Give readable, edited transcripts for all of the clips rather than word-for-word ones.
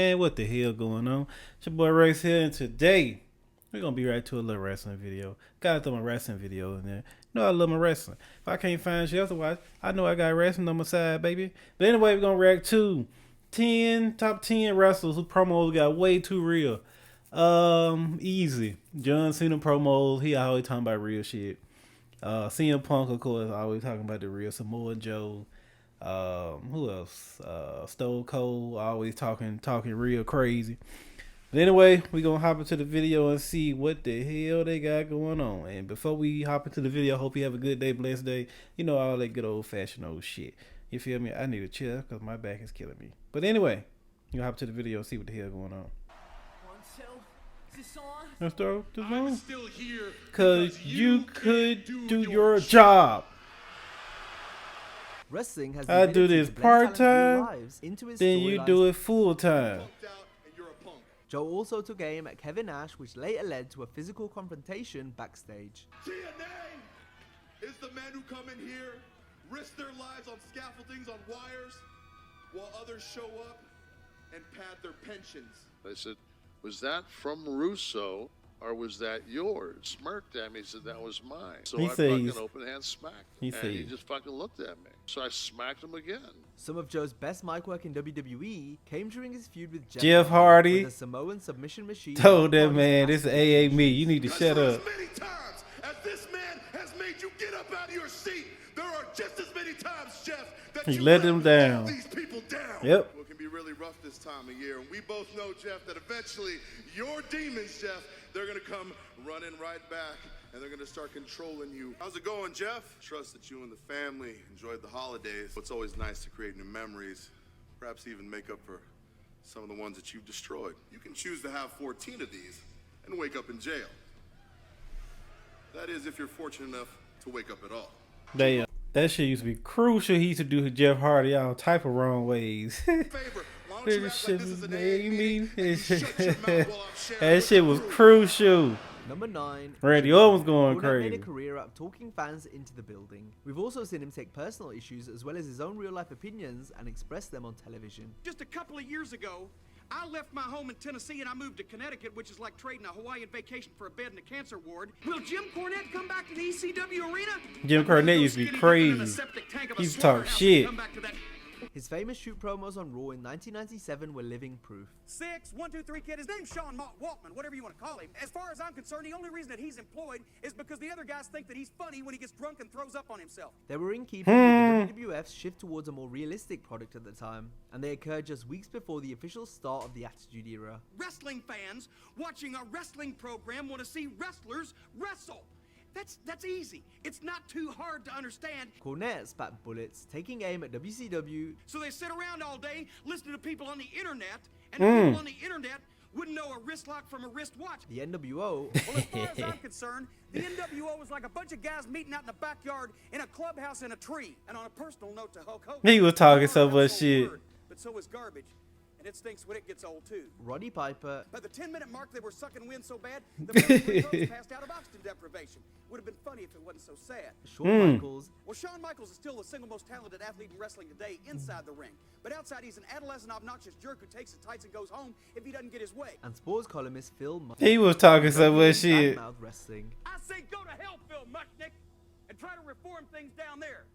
Man, what the hell going on? It's your boy Rex here, and today we're gonna be right to a little wrestling video. Gotta throw my wrestling video in there. You know I love my wrestling. If I can't find shit otherwise, I know I got wrestling on my side, baby. But anyway, we're gonna react to top 10 wrestlers who promos got way too real. Easy. John Cena promos, he always talking about real shit. CM Punk, of course, always talking about the real. Samoa Joe. Who else? Stone Cold, always talking real crazy. But anyway, we gonna hop into the video and see what the hell they got going on. And before we hop into the video, I hope you have a good day, blessed day. You know, all that good old fashioned old shit. You feel me? I need a chill because my back is killing me. But anyway, you hop to the video and see what the hell going on. Let's throw this on. Cause you could do your job. Wrestling has I do this part-time, then you do it full-time. Joe also took aim at Kevin Nash, which later led to a physical confrontation backstage. TNA is the men who come in here, risk their lives on scaffoldings, on wires, while others show up and pad their pensions. I said, was that from Russo? Or was that yours? Smirked at me, said that was mine. So I fucking open hand smacked him. And he just fucking looked at me. So I smacked him again. Some of Joe's best mic work in WWE came during his feud with Jeff Hardy. The Samoan submission machine told that man, this is AA me. You need to shut up. As many times as this man has made you get up out of your seat, there are just as many times, Jeff, that he you let them down. These people down. Yep. It can be really rough this time of year. And we both know, Jeff, that eventually your demons, Jeff, they're going to come running right back, and they're going to start controlling you. How's it going, Jeff? Trust that you and the family enjoyed the holidays. It's always nice to create new memories, perhaps even make up for some of the ones that you've destroyed. You can choose to have 14 of these and wake up in jail. That is, if you're fortunate enough to wake up at all. Damn. That shit used to be crucial. He used to do Jeff Hardy all type of wrong ways. That shit was crucial. Number 9. Randy Orton was going crazy. Made a career out of talking fans into the building. We've also seen him take personal issues as well as his own real life opinions and express them on television. Just a couple of years ago, I left my home in Tennessee and I moved to Connecticut, which is like trading a Hawaiian vacation for a bed in a cancer ward. Will Jim Cornette come back to the ECW arena? Jim Cornette used to be crazy. He used to talk shit. His famous shoot promos on Raw in 1997 were living proof. 6, 1, 2, 3 kid. His name's Sean Waltman, whatever you want to call him. As far as I'm concerned, the only reason that he's employed is because the other guys think that he's funny when he gets drunk and throws up on himself. They were in keeping with the WWF's shift towards a more realistic product at the time, and they occurred just weeks before the official start of the Attitude Era. Wrestling fans watching a wrestling program want to see wrestlers wrestle. That's easy. It's not too hard to understand. Cornette spat bullets, taking aim at WCW. So they sit around all day, listening to people on the internet, and the people on the internet wouldn't know a wrist lock from a wristwatch. The NWO. Well, as far as I'm concerned, the NWO was like a bunch of guys meeting out in the backyard in a clubhouse in a tree. And on a personal note to Hulk Hogan, he was talking so much shit. But so is garbage. And it stinks when it gets old, too. Roddy Piper. By the 10-minute mark, they were sucking wind so bad, the first passed out of oxygen deprivation. Would have been funny if it wasn't so sad. Shawn Michaels. Well, Shawn Michaels is still the single most talented athlete in wrestling today inside the ring. But outside, he's an adolescent, obnoxious jerk who takes his tights and goes home if he doesn't get his way. And sports columnist Phil Mushnick. He was talking so much shit. Wrestling. I say go to hell, Phil Mushnick, and try to reform things down there.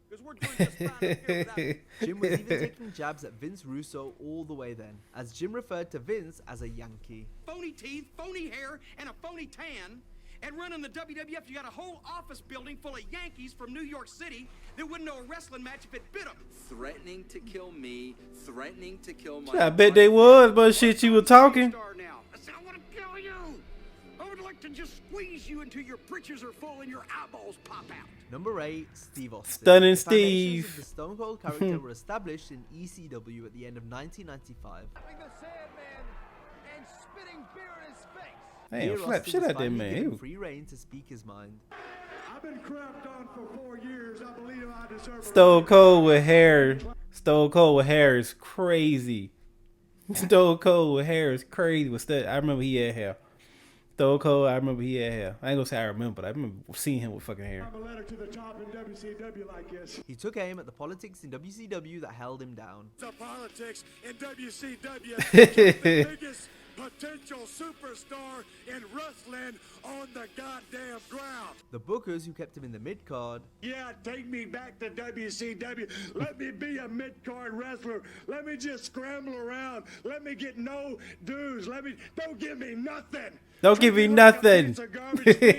Because we're doing just fine up here without Jim was even taking jabs at Vince Russo all the way then, as Jim referred to Vince as a Yankee. Phony teeth, phony hair, and a phony tan. And running the WWF, you got a whole office building full of Yankees from New York City that wouldn't know a wrestling match if it bit them. Threatening to kill me, threatening to kill my... I bet they was, but shit you were talking. I want to kill you. I would like to just squeeze you until your britches are full and your eyeballs pop out. Number 8, Steve Austin. Stunning The Steve. of the Stone Cold character were established in ECW at the end of 1995. Damn, slap shit out that man. Free reign to speak his mind. I've been crapped on for 4 years. I believe I deserve Stone Cold with hair. Stone Cold with hair is crazy. Stone Cold with hair is crazy. I remember he had hair. Stone Cold, I remember he had hair. I ain't gonna say I remember, but I remember seeing him with fucking hair. I'm a letter to the top in WCW like this. He took aim at the politics in WCW that held him down. The politics in WCW is the biggest potential superstar in wrestling on the goddamn ground. The bookers who kept him in the mid-card. Yeah, take me back to WCW. Let me be a mid-card wrestler. Let me just scramble around. Let me get no dues. Don't give me nothing. Don't give me nothing.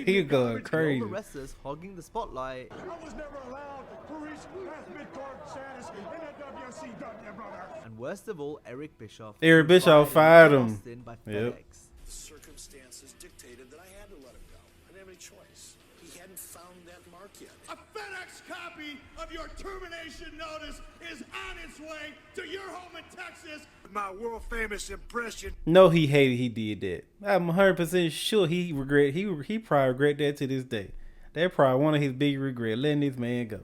You going All crazy. the wrestlers hogging the spotlight. I was never allowed to reach past mid-card status in the WCW, brother. And worst of all, Eric Bischoff. Eric who Bischoff fired fired in him. Boston by Yep. FedEx. Circumstances dictated that I had to let him go. I didn't have any choice. He hadn't found that mark yet. A FedEx copy of your termination notice is on its way to your home in Texas. My world famous impression. No, he hated he did that. I'm 100% sure he probably regret that to this day. That probably one of his big regrets, letting this man go.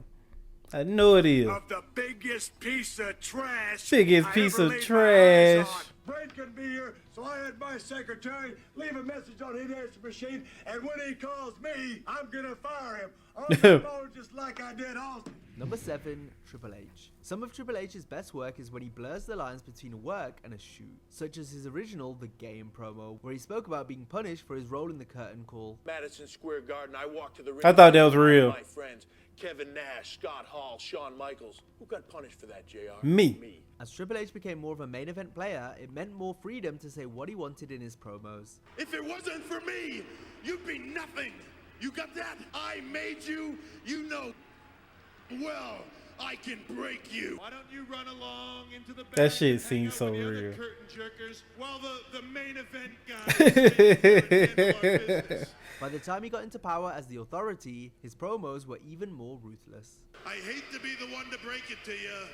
I know it is. Of the biggest piece of trash. Biggest I piece ever of laid my trash. eyes on. Brent couldn't be here, so I had my secretary leave a message on his answer machine, and when he calls me, I'm gonna fire him. On the phone, just like I did Austin. Number 7, Triple H. Some of Triple H's best work is when he blurs the lines between work and a shoot, such as his original The Game promo, where he spoke about being punished for his role in the curtain call. Madison Square Garden, I walked to the ring. I thought that was real. My friends, Kevin Nash, Scott Hall, Shawn Michaels. Who got punished for that, JR? Me. As Triple H became more of a main event player, it meant more freedom to say what he wanted in his promos. If it wasn't for me, you'd be nothing. You got that? I made you. You know well I can break you. Why don't you run along into the back? That shit and hang seems out so with the other real. curtain jerkers while the main event guys handle our business. By the time he got into power as the Authority, his promos were even more ruthless. I hate to be the one to break it to you,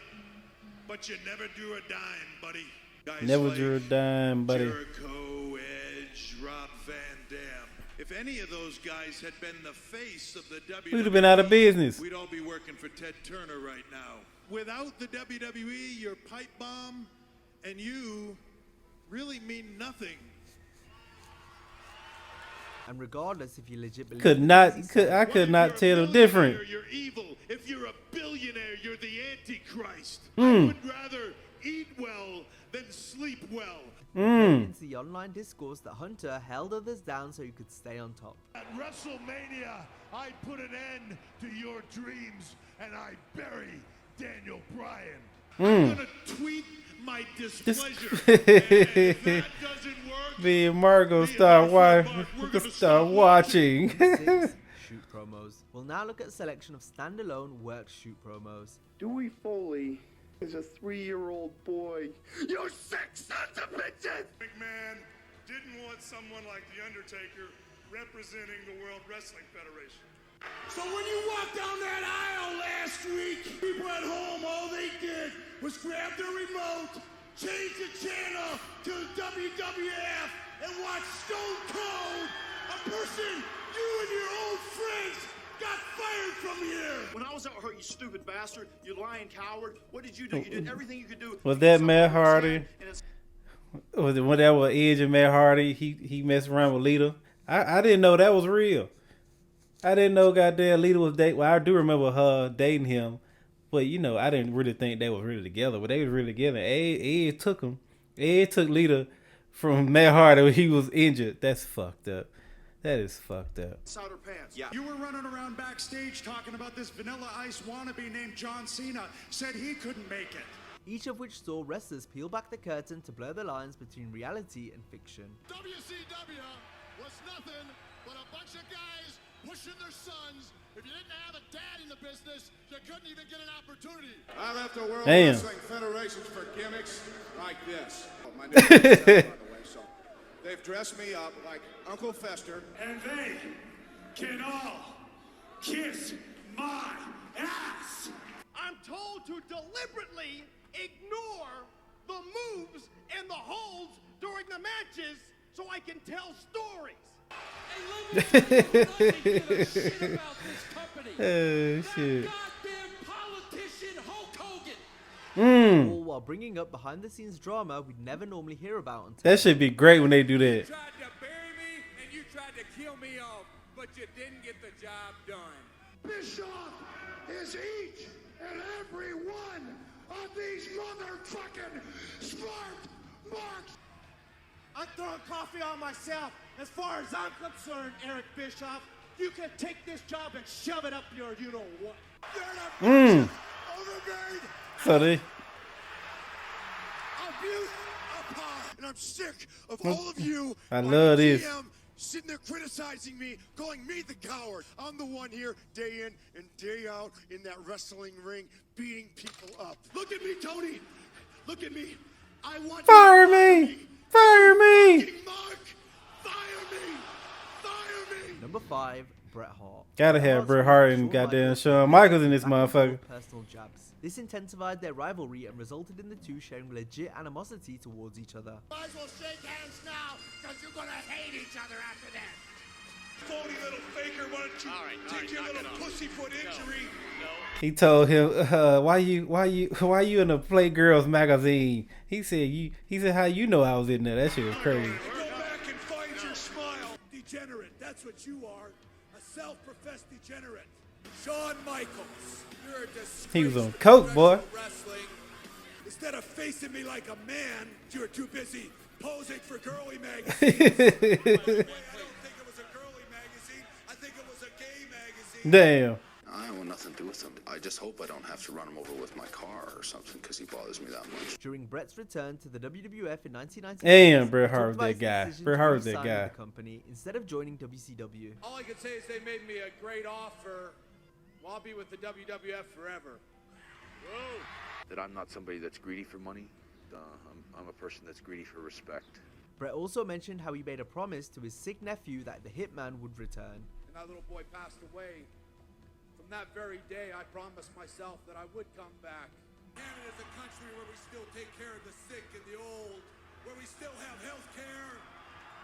but you never drew a dime, buddy. Guys Never like drew a dime, buddy. Jericho, Edge, Rob Van Dam. If any of those guys had been the face of the WWE, We'd have been out of business. we'd all be working for Ted Turner right now. Without the WWE, your pipe bomb and you really mean nothing. And regardless if you legit believe I What could if not you're a tell the difference. billionaire, You're evil. If you're a billionaire, you're the Antichrist. Hmm. I would rather eat well than sleep well. into the online discourse that Hunter held others down so he could stay on top. At WrestleMania, I put an end to your dreams and I bury Daniel Bryan. I'm gonna tweet my displeasure. And if that doesn't work, Me and Margo me and start, Mark, we're gonna start watching. 6. Shoot promos. We'll now look at a selection of standalone work shoot promos. Dewey Foley is a 3-year-old boy. you sick sons of bitches! McMahon didn't want someone like The Undertaker representing the World Wrestling Federation. So when you walked down that aisle last week, people at home, all they did was grab their remote, change the channel to WWF, and watch Stone Cold, a person you and your old friends got fired from here. When I was out hurt, you stupid bastard, you lying coward, what did you do? You did everything you could do. Was to that get Matt someone Hardy? upset, and it's- Was it when that was Edge and Matt Hardy? He messed around with Lita. I didn't know that was real. I didn't know goddamn Lita was dating. Well, I do remember her dating him, but you know I didn't really think they was really together. But they was really together. Edge took him. Edge took Lita from Matt Hardy when he was injured. That's fucked up. That is fucked up. Souter pants. Yeah. You were running around backstage talking about this Vanilla Ice wannabe named John Cena. Said he couldn't make it. Each of which saw wrestlers peel back the curtain to blur the lines between reality and fiction. WCW was nothing but a bunch of guys pushing their sons. If you didn't have a dad in the business, you couldn't even get an opportunity. I left the World Damn. Wrestling Federations for gimmicks like this. My name is Seth, by the way, so they've dressed me up like Uncle Fester. And they can all kiss my ass. I'm told to deliberately ignore the moves and the holds during the matches so I can tell stories. Oh shit. Goddamn politician Hulk Hogan. All while bringing up behind the scenes drama we'd never normally hear about until That should be great when they do that. Tried to bury me and you kill me off, but you didn't get the job done. Bischoff is each and every one of these motherfucking smart marks. I'm throwing coffee on myself. As far as I'm concerned, Eric Bischoff, you can take this job and shove it up your you-know-what. So they... Abuse upon. And I'm sick of all of you. I love this. Sitting there criticizing me, calling me the coward. I'm the one here day in and day out in that wrestling ring, beating people up. Look at me, Tony. Look at me. I want Fire me! Fire me! Mark. Fire me! Fire me! Number 5, Bret Hart. Gotta have Bret Hart and goddamn Shawn Michaels in this motherfucker. Personal jabs. This intensified their rivalry and resulted in the two sharing legit animosity towards each other. Might as well shake hands now, because you're gonna hate each other after that. Phony little faker, why don't you take your little pussyfoot injury? He told him, why you in the Playgirls magazine? He said, how you know I was in there? That shit was crazy. Go back and find your smile. Degenerate, that's what you are. A self-professed degenerate. Shawn Michaels, you're a disgrace. He was on coke, boy. Wrestling. Instead of facing me like a man, you're too busy posing for girly magazines. By the way, I don't think it was a girly magazine. I think it was a gay magazine. Damn. I want nothing to do with him. I just hope I don't have to run him over with my car or something because he bothers me that much. During Bret's return to the WWF in 1996, Damn, Bret Hart was that guy. Bret Hart was that guy. The company instead of joining WCW. All I can say is they made me a great offer. Well, I'll be with the WWF forever. Whoa. That I'm not somebody that's greedy for money. I'm a person that's greedy for respect. Bret also mentioned how he made a promise to his sick nephew that the Hitman would return. And that little boy passed away. From that very day, I promised myself that I would come back. Canada's a country where we still take care of the sick and the old, where we still have health care.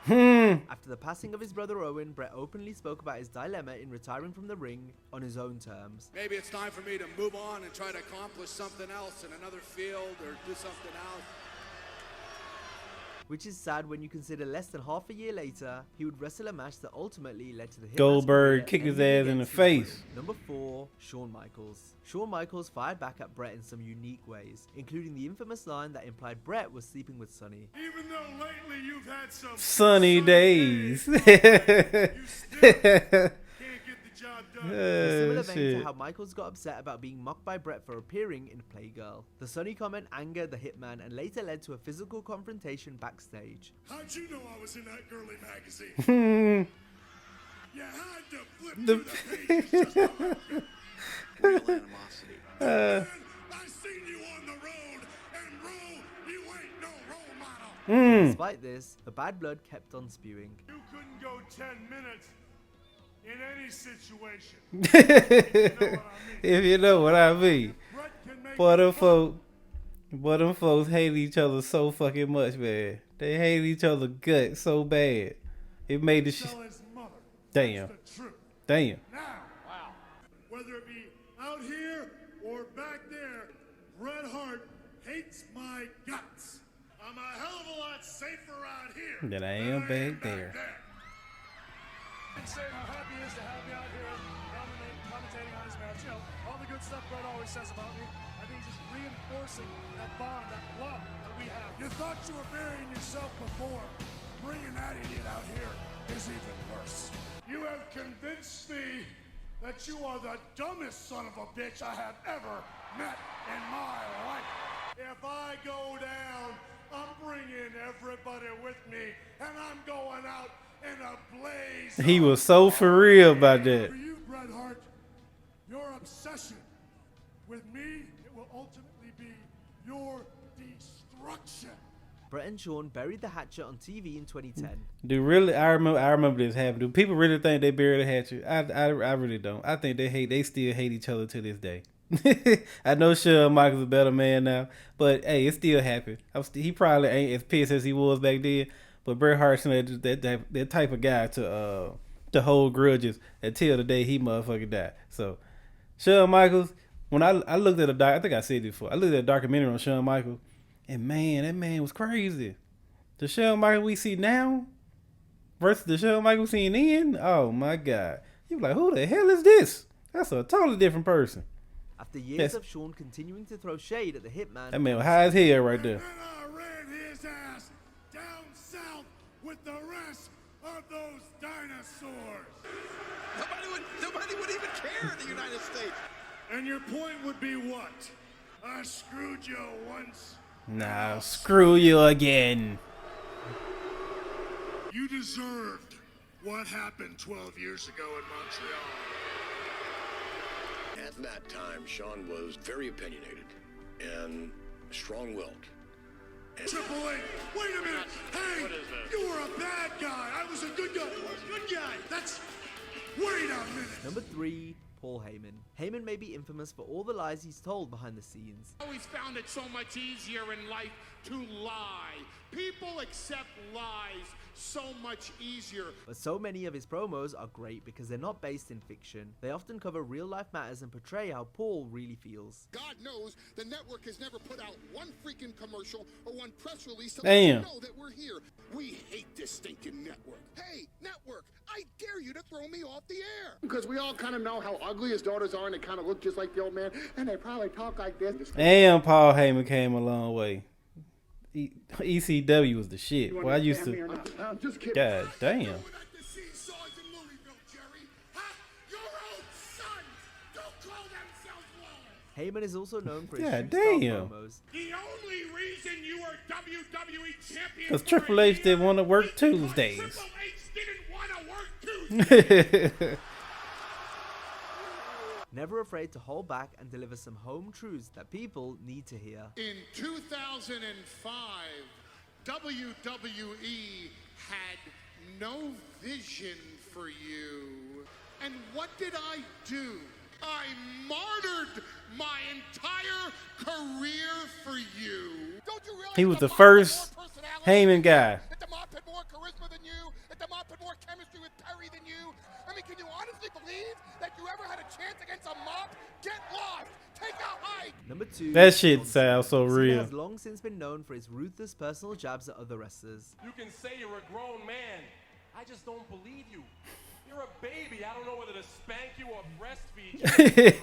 After the passing of his brother Owen, Bret openly spoke about his dilemma in retiring from the ring on his own terms. Maybe it's time for me to move on and try to accomplish something else in another field or do something else. Which is sad when you consider less than half a year later, he would wrestle a match that ultimately led to the Hitman's Goldberg career kick his ending ass in the against his face. will. Number 4, Shawn Michaels. Shawn Michaels fired back at Bret in some unique ways, including the infamous line that implied Bret was sleeping with Sunny. Even though lately you've had some Sunny days. you still can't get the job done. A similar vein to how Michaels got upset about being mocked by Bret for appearing in Playgirl. The Sunny comment angered the Hitman and later led to a physical confrontation backstage. How'd you know I was in that girly magazine? You had to flip through the pages just to look good. Real animosity. I seen you on the road, and bro, you ain't no role model. Despite this, the bad blood kept on spewing. You couldn't go 10 minutes in any situation. If you know what I mean. Bret can make Boy, them folks hate each other so fucking much, man. They hate each other gut so bad. It made the shit. tell his mother. Damn. That's the truth. Damn. Now, whether it be out here or back there, Bret Hart hates my guts. I'm a hell of a lot safer out here Than I am back there. And saying how happy he is to have me out here commentating on his match. You know, all the good stuff Bret always says about me. I think he's just reinforcing that bond, that love that we have. You thought you were burying yourself before. Bringing that idiot out here is even worse. You have convinced me that you are the dumbest son of a bitch I have ever met in my life. If I go down, I'm bringing everybody with me, and I'm going out in a blaze. He was so for real about that. For you, Bret Hart, your obsession with me, it will ultimately be your destruction. Bret and Shawn buried the hatchet on TV in 2010. Do really? I remember this happening. Do people really think they buried the hatchet? I really don't. I think they still hate each other to this day. I know Shawn Michaels is a better man now, but hey, it still happened. He probably ain't as pissed as he was back then. But Bret Hart's that type of guy to hold grudges until the day he motherfucking died. So Shawn Michaels, when I looked at I think I said it before. I looked at a documentary on Shawn Michaels, and man, that man was crazy. The Shawn Michaels we see now, versus the Shawn Michaels seen in, oh my God. You like, who the hell is this? That's a totally different person. After years of Shawn continuing to throw shade at the Hitman, that man was high as hell right there. And I ran his ass down south with the rest of those dinosaurs. Nobody would even care in the United States. And your point would be what? I screwed you once. Nah, screw you again. You deserved what happened 12 years ago in Montreal. At that time, Shawn was very opinionated and strong-willed. Triple H, wait a minute. Hey, you were a bad guy. I was a good guy. Good guy. That's... Wait a minute. Number 3, Paul Heyman. Heyman may be infamous for all the lies he's told behind the scenes. I always found it so much easier in life to lie. People accept lies so much easier. But so many of his promos are great because they're not based in fiction. They often cover real life matters and portray how Paul really feels. God knows the network has never put out one freaking commercial or one press release to let you know that we're here. We hate this stinking network. Hey, network, I dare you to throw me off the air. Because we all kind of know how ugly his daughters are and they kind of look just like the old man and they probably talk like this. And Paul Heyman came a long way. ECW was the shit. Well, I used to. I'm just kidding. God damn. Heyman is also known for his God freestyle damn. promos. The only reason you are WWE champion Because Triple H didn't want to work Tuesdays. Triple H didn't want to work Tuesdays. Never afraid to hold back and deliver some home truths that people need to hear. In 2005, WWE had no vision for you. And what did I do? I martyred my entire career for you. Don't you realize He was the first Heyman guy. that the Mop had more charisma than you? That the Mop had more chemistry with Perry than you? I mean, can you honestly believe that you ever had a chance against a Mop? Get lost. Take a hike. Number 2. That shit sounds so Cena real. has long since been known for his ruthless personal jabs at other wrestlers. You can say you're a grown man. I just don't believe you. You're a baby. I don't know whether to spank you or breastfeed you.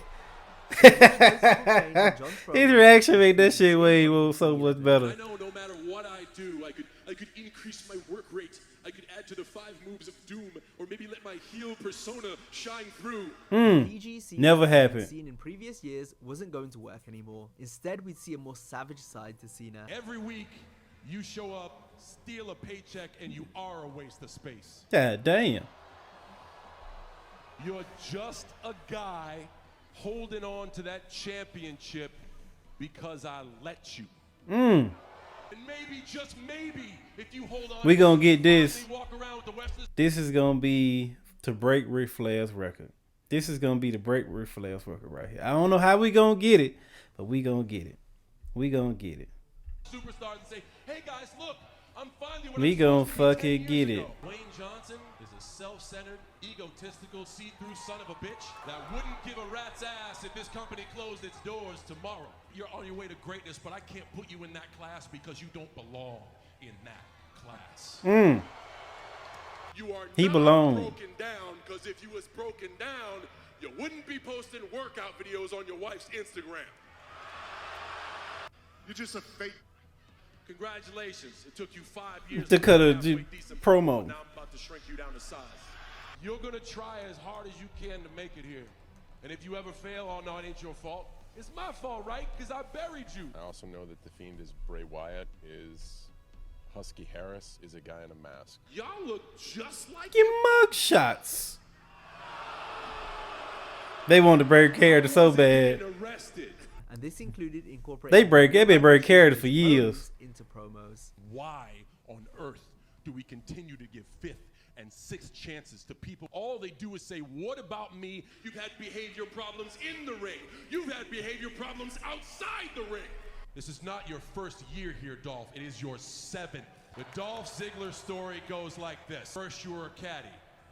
His reaction made that shit way so much better. I know no matter what I do, I could increase my work rate. I could add to the 5 moves of doom, or maybe let my heel persona shine through. PG Never happened. Seen in previous years wasn't going to work anymore. Instead, we'd see a more savage side to Cena. Every week, you show up, steal a paycheck, and you are a waste of space. God damn. You're just a guy holding on to that championship because I let you. And maybe, just maybe, if you hold on, We gonna get this. walk around with the Western. This is gonna be to break Ric Flair's record. This is gonna be to break Ric Flair's record right here. I don't know how we gonna get it, but we gonna get it. We gonna get it. Superstars and say, hey guys, look, I'm finally what We I'm gonna supposed to be 10 fucking years get ago." it. Wayne Johnson is a self-centered, egotistical, see-through son of a bitch that wouldn't give a rat's ass if this company closed its doors tomorrow. You're on your way to greatness, but I can't put you in that class because you don't belong in that class. You are He not belong. broken down, because if you was broken down, you wouldn't be posting workout videos on your wife's Instagram. You're just a fake. Congratulations. It took you 5 years To cut a halfway decent promo. Now I'm about to shrink you down to size. You're going to try as hard as you can to make it here. And if you ever fail, oh no, it ain't your fault. It's my fault, right? Because I buried you. I also know that the Fiend is Bray Wyatt, is Husky Harris, is a guy in a mask. Y'all look just like Your mug shots. They wanted to break character so bad. arrested. And this included incorporating They've been breaking character for years. into promos. Why on earth do we continue to give 5th and 6th chances to people? All they do is say, what about me? You've had behavior problems in the ring. You've had behavior problems outside the ring. This is not your first year here, Dolph. It is your 7th. The Dolph Ziggler story goes like this. First you were a caddy.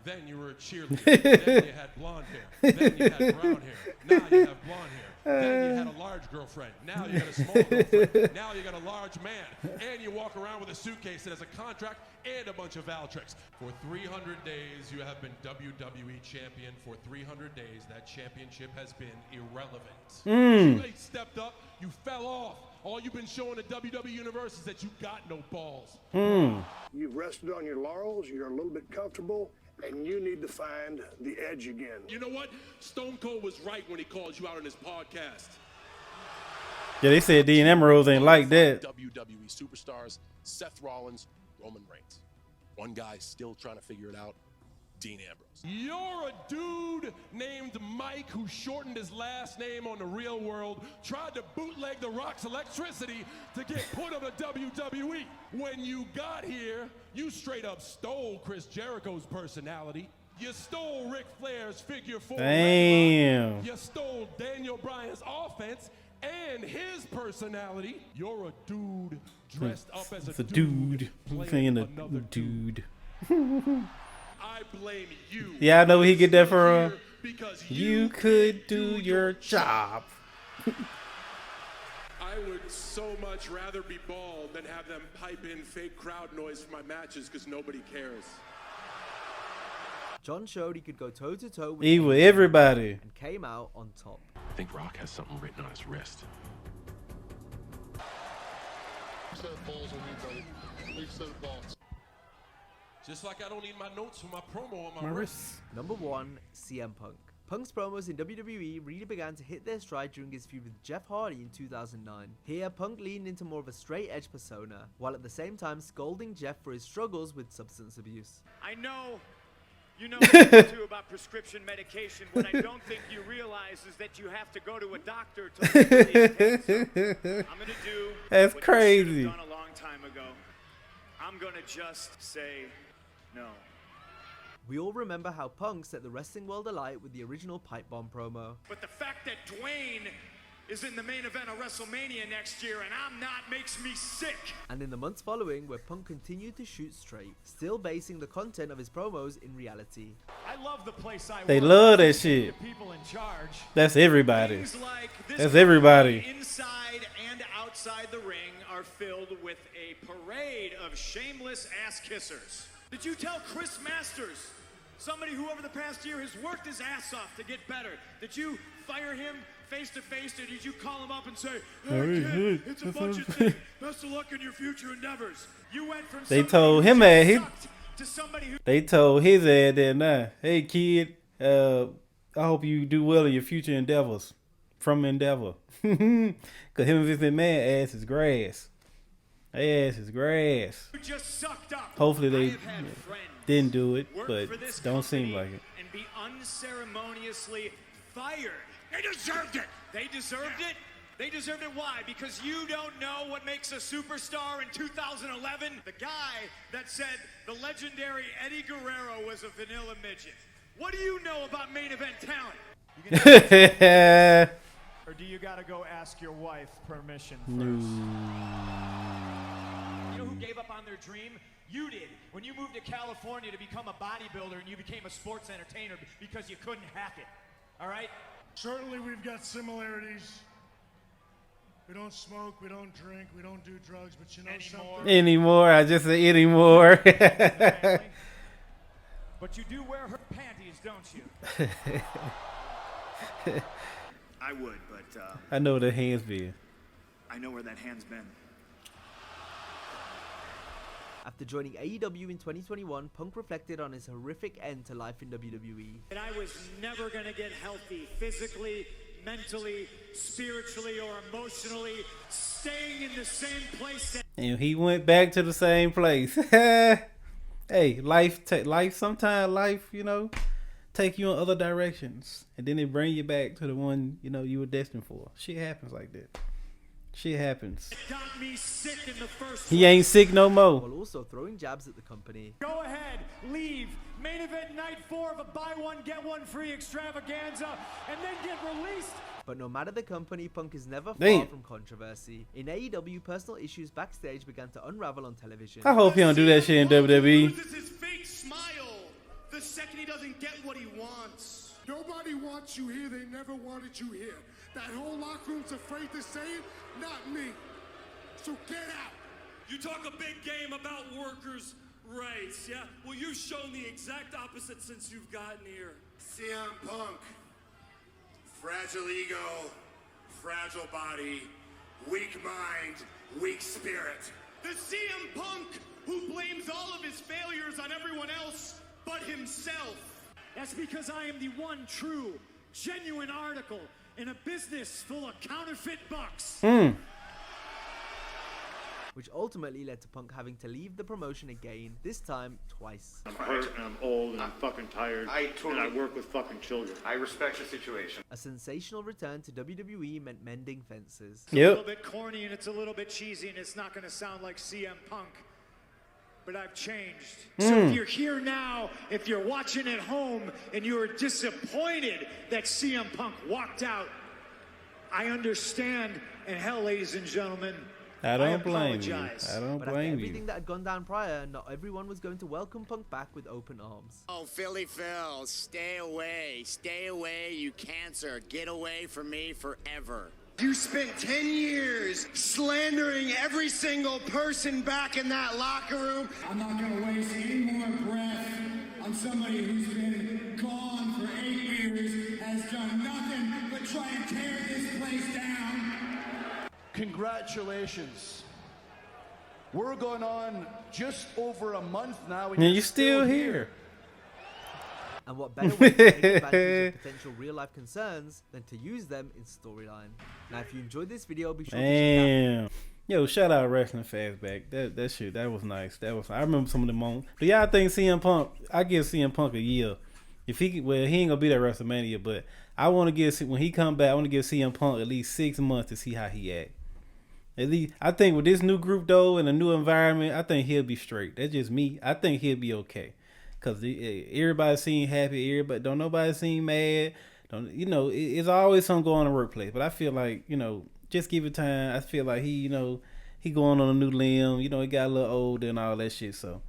Then you were a cheerleader. Then you had blonde hair. Then you had brown hair. Now you have blonde hair. Then you had a large girlfriend. Now you got a small girlfriend. Now you got a large man. And you walk around with a suitcase that has a contract and a bunch of Valtrex. For 300 days, you have been WWE champion. For 300 days, that championship has been irrelevant. You ain't stepped up. You fell off. All you've been showing the WWE Universe is that you got no balls. You've rested on your laurels. You're a little bit comfortable. And you need to find the edge again. You know what? Stone Cold was right when he called you out on his podcast. Yeah, they said Dean Ambrose ain't like that. WWE superstars, Seth Rollins, Roman Reigns. One guy still trying to figure it out, Dean Ambrose. You're a dude named Mike who shortened his last name on The Real World, tried to bootleg The Rock's electricity to get put on the WWE. When you got here, you straight up stole Chris Jericho's personality. You stole Ric Flair's figure 4. Damn. You stole Daniel Bryan's offense and his personality. You're a dude dressed up as a dude. Playing a dude. I blame you. Yeah, I know where he get that from. You could do your job. I would so much rather be bald than have them pipe in fake crowd noise for my matches because nobody cares. John showed he could go toe-to-toe with Evil everybody. And came out on top. I think Rock has something written on his wrist. Just like I don't need my notes for my promo on my wrist. Number 1, CM Punk. Punk's promos in WWE really began to hit their stride during his feud with Jeff Hardy in 2009. Here, Punk leaned into more of a straight edge persona, while at the same time scolding Jeff for his struggles with substance abuse. I know you know what too about prescription medication. What I don't think you realize is that you have to go to a doctor to look at these things. So I'm gonna do That's what crazy. you should have done a long time ago. I'm gonna just say no. We all remember how Punk set the wrestling world alight with the original Pipe Bomb promo. But the fact that Dwayne is in the main event of WrestleMania next year and I'm not makes me sick. And in the months following, where Punk continued to shoot straight, still basing the content of his promos in reality. I love the place I They work. love that shit. The people in charge. That's everybody. Things like this That's everybody. Inside and outside the ring are filled with a parade of shameless ass kissers. Did you tell Chris Masters, somebody who over the past year has worked his ass off to get better, did you fire him face to face, or did you call him up and say, "Hey kid, it's a budget thing. Best of luck in your future endeavors"? You went from They told him to somebody who they told his ass that nah, hey kid, I hope you do well in your future endeavors. From Endeavor. Cause him and Vince McMahon ass is grass. They ass is grass. just sucked up. Hopefully they didn't do it, work but for this don't seem company like it. and be unceremoniously fired. They deserved it. They deserved it. They deserved it. Why? Because you don't know what makes a superstar in 2011. The guy that said the legendary Eddie Guerrero was a vanilla midget. What do you know about main event talent? Or do you gotta go ask your wife permission first? No. You know who gave up on their dream? You did. When you moved to California to become a bodybuilder and you became a sports entertainer because you couldn't hack it. All right? Certainly we've got similarities. We don't smoke, we don't drink, we don't do drugs, but you know something? Anymore. I just say anymore. But you do wear her panties, don't you? I would, but I know the hands be. I know where that hand's been. After joining AEW in 2021, Punk reflected on his horrific end to life in WWE. And I was never gonna get healthy physically, mentally, spiritually, or emotionally, staying in the same place. And he went back to the same place. Hey, life, sometimes life, you know, take you in other directions. And then they bring you back to the one, you know, you were destined for. Shit happens like that. Shit happens. It got me sick in the first He ain't sick no more. While also throwing jabs at the company. Go ahead, leave. Main event night 4 of a buy one, get one free extravaganza, and then get released. But no matter the company, Punk is never far Damn. from controversy. In AEW, personal issues backstage began to unravel on television. I hope he don't do that shit in WWE. This is fake smile. The second he Nobody wants you here. They never wanted you here. That whole locker room's afraid to say it, not me. So get out. You talk a big game about workers' rights, yeah? Well, you've shown the exact opposite since you've gotten here. CM Punk. Fragile ego, fragile body, weak mind, weak spirit. The CM Punk who blames all of his failures on everyone else but himself. That's because I am the one true, genuine article in a business full of counterfeit bucks. Which ultimately led to Punk having to leave the promotion again, this time twice. I'm hurt and I'm old and I'm fucking tired and I work with fucking children. I respect the situation. A sensational return to WWE meant mending fences. It's a little bit corny and it's a little bit cheesy and it's not going to sound like CM Punk. But I've changed. So if you're here now, if you're watching at home and you're disappointed that CM Punk walked out, I understand. And hell, ladies and gentlemen, I don't blame you. But after everything that had gone down prior, not everyone was going to welcome Punk back with open arms. Oh, Philly Phil, stay away. Stay away, you cancer. Get away from me forever. You spent 10 years slandering every single person back in that locker room. I'm not going to waste any more breath on somebody who's been gone for 8 years, has done nothing but try and tear this place down. Congratulations. We're going on just over a month now. And you're still here. And what better way to take advantage of potential real-life concerns than to use them in storyline. Now, if you enjoyed this video, be sure to check out. Yo, shout out Wrestling Fastback. That shit, that was nice. I remember some of the moments. But y'all think CM Punk? I give CM Punk a year. If he ain't gonna be at WrestleMania, but I want to give when he come back, I want to give CM Punk at least 6 months to see how he act. At least I think with this new group though and a new environment, I think he'll be straight. That's just me. I think he'll be okay. Cause everybody seem happy, don't nobody seem mad. It's always something going on in the workplace. But I feel like, just give it time. I feel like he going on a new limb. He got a little older and all that shit. So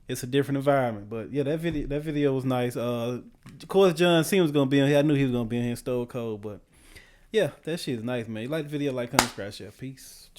it's a different environment. But yeah, that video was nice. Of course, John Cena was gonna be on here. I knew he was gonna be in here, Stone Cold. But yeah, that shit is nice, man. You like the video, like, comment, subscribe, share. Peace.